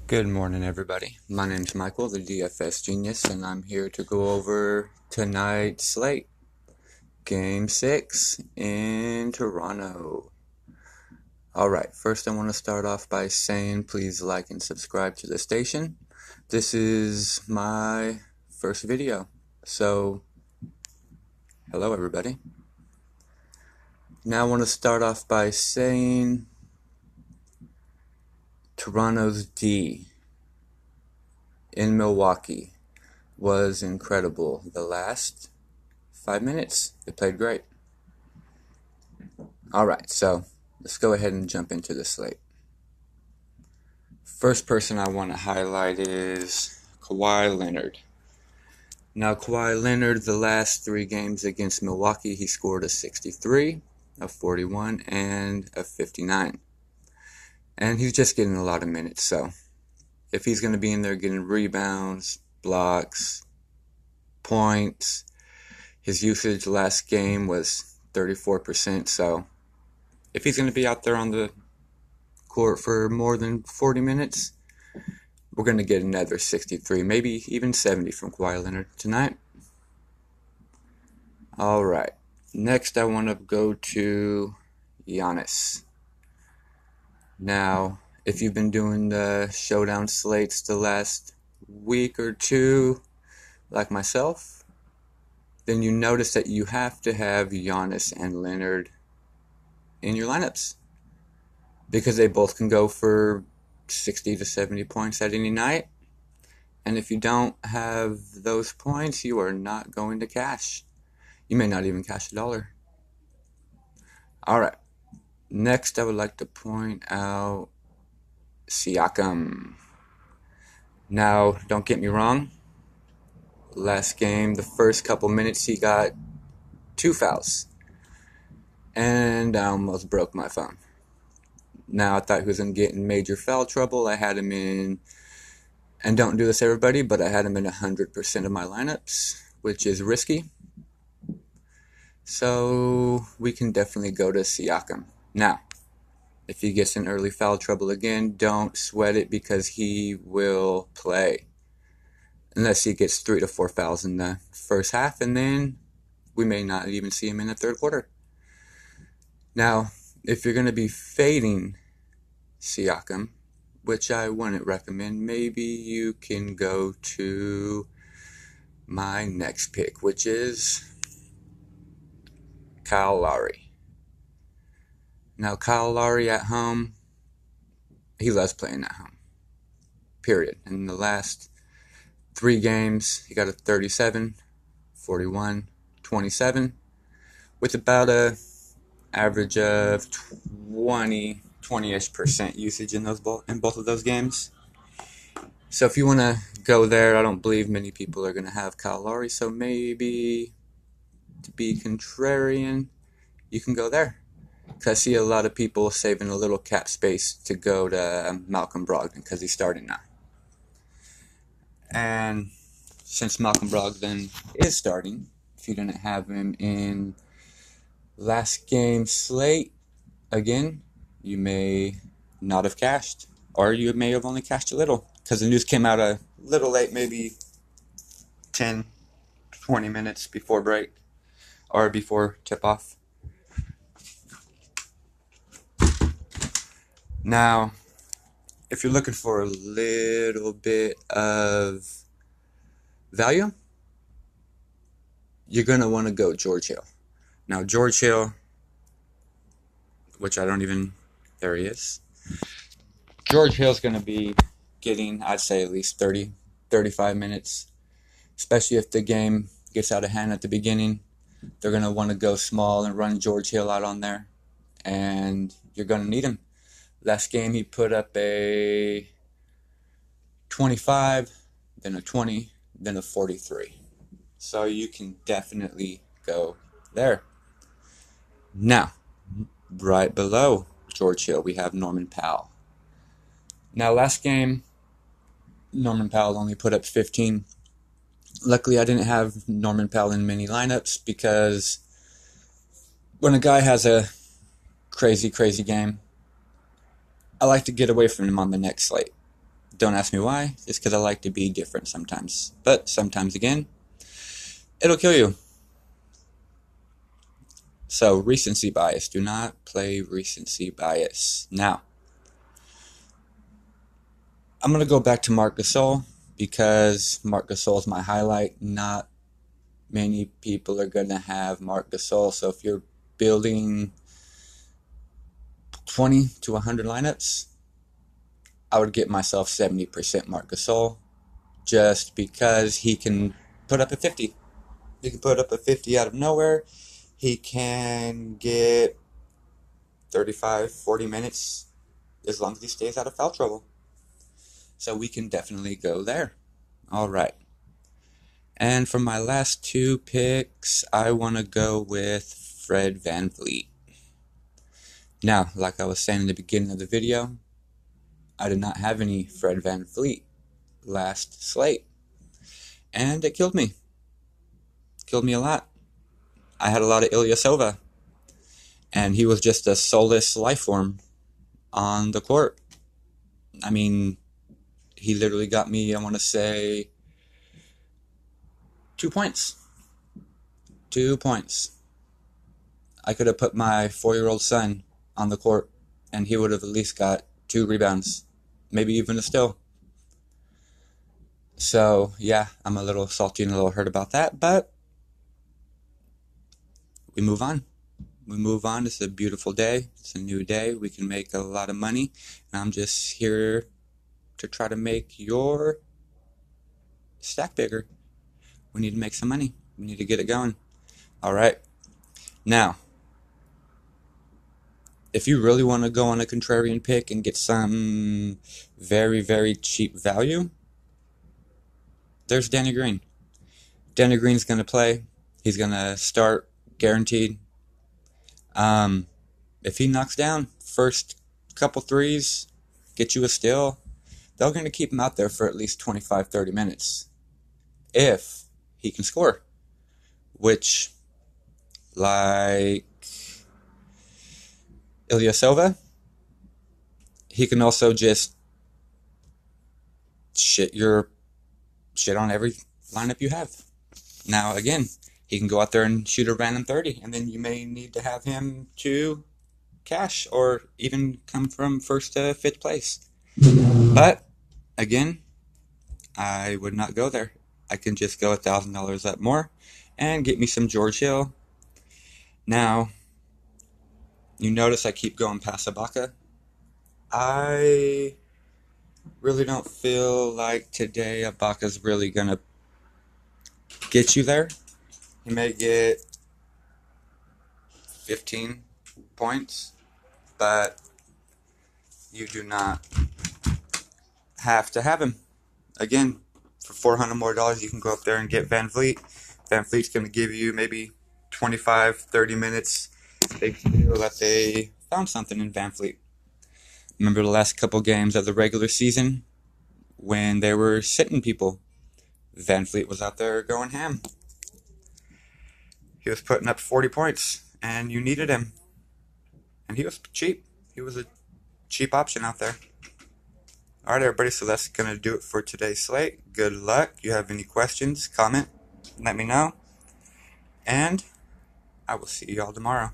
Good morning, everybody. My name's Michael, the DFS Genius, and I'm here to go over tonight's slate. Game 6 in Toronto. Alright, first I want to start off by saying please like and subscribe to the station. This is my first video, so hello everybody. Now I want to start off by saying Toronto's D in Milwaukee was incredible. The last 5 minutes, they played great. Alright, so let's go ahead and jump into the slate. First person I want to highlight is Kawhi Leonard. Now, Kawhi Leonard, the last 3 games against Milwaukee, he scored a 63, a 41, and a 59. And he's just getting a lot of minutes, so if he's going to be in there getting rebounds, blocks, points, his usage last game was 34%, so if he's going to be out there on the court for more than 40 minutes, we're going to get another 63, maybe even 70 from Kawhi Leonard tonight. Alright, next I want to go to Giannis. Now, if you've been doing the showdown slates the last week or two, like myself, then you notice that you have to have Giannis and Leonard in your lineups, because they both can go for 60 to 70 points at any night. And if you don't have those points, you are not going to cash. You may not even cash $1. Alright, next I would like to point out Siakam. Now, don't get me wrong, last game, the first couple minutes, he got 2 fouls. And I almost broke my phone. Now, I thought he was going to get in major foul trouble. I had him in, and don't do this everybody, but I had him in 100% of my lineups, which is risky. So, we can definitely go to Siakam. Now, if he gets in early foul trouble again, don't sweat it, because he will play. Unless he gets 3 to 4 fouls in the first half, and then we may not even see him in the third quarter. Now, if you're going to be fading Siakam, which I wouldn't recommend, maybe you can go to my next pick, which is Kyle Lowry. Now, Kyle Lowry at home, he loves playing at home, period. In the last 3 games, he got a 37, 41, 27, with about a average of 20-ish% usage in both of those games. So if you want to go there, I don't believe many people are going to have Kyle Lowry, so maybe to be contrarian, you can go there. Because I see a lot of people saving a little cap space to go to Malcolm Brogdon, because he's starting now. And since Malcolm Brogdon is starting, if you didn't have him in last game's slate, again, you may not have cashed, or you may have only cashed a little, because the news came out a little late, maybe 10, 20 minutes before break, or before tip-off. Now, if you're looking for a little bit of value, you're going to want to go George Hill. Now, George Hill, which I don't even, there he is. George Hill's going to be getting, I'd say, at least 30, 35 minutes, especially if the game gets out of hand at the beginning. They're going to want to go small and run George Hill out on there, and you're going to need him. Last game, he put up a 25, then a 20, then a 43. So you can definitely go there. Now, right below George Hill, we have Norman Powell. Now, last game, Norman Powell only put up 15. Luckily, I didn't have Norman Powell in many lineups, because when a guy has a crazy game, I like to get away from him on the next slate. Don't ask me why. It's because I like to be different sometimes. But sometimes, again, it'll kill you. So, recency bias. Do not play recency bias. Now, I'm going to go back to Marc Gasol because Marc Gasol is my highlight. Not many people are going to have Marc Gasol. So, if you're building 20 to 100 lineups, I would get myself 70% Marc Gasol just because he can put up a 50. He can put up a 50 out of nowhere. He can get 35, 40 minutes as long as he stays out of foul trouble. So we can definitely go there. All right. And for my last two picks, I want to go with Fred VanVleet. Now, like I was saying in the beginning of the video, I did not have any Fred VanVleet last slate. And it killed me. Killed me a lot. I had a lot of Ilyasova. And he was just a soulless life form on the court. I mean, he literally got me, I want to say, 2 points. 2 points. I could have put my 4-year-old son on the court, and he would have at least got 2 rebounds, maybe even a steal. So, yeah, I'm a little salty and a little hurt about that, but we move on. We move on. It's a beautiful day. It's a new day. We can make a lot of money, and I'm just here to try to make your stack bigger. We need to make some money. We need to get it going. All right. Now, if you really want to go on a contrarian pick and get some very, very cheap value, there's Danny Green. Danny Green's going to play. He's going to start, guaranteed. If he knocks down first couple threes, get you a steal, they're going to keep him out there for at least 25, 30 minutes. If he can score. Which, like Ilyasova, he can also just shit on every lineup you have. Now, again, he can go out there and shoot a random 30, and then you may need to have him to cash or even come from first to fifth place. But, again, I would not go there. I can just go $1,000 up more and get me some George Hill. Now, you notice I keep going past Ibaka. I really don't feel like today Ibaka's really going to get you there. He may get 15 points, but you do not have to have him. Again, for $400 more, you can go up there and get VanVleet. VanVleet's going to give you maybe 25, 30 minutes. They feel that they found something in VanVleet. Remember the last couple games of the regular season when they were sitting people? VanVleet was out there going ham. He was putting up 40 points, and you needed him. And he was cheap. He was a cheap option out there. All right, everybody, so that's going to do it for today's slate. Good luck. If you have any questions, comment, let me know. And I will see you all tomorrow.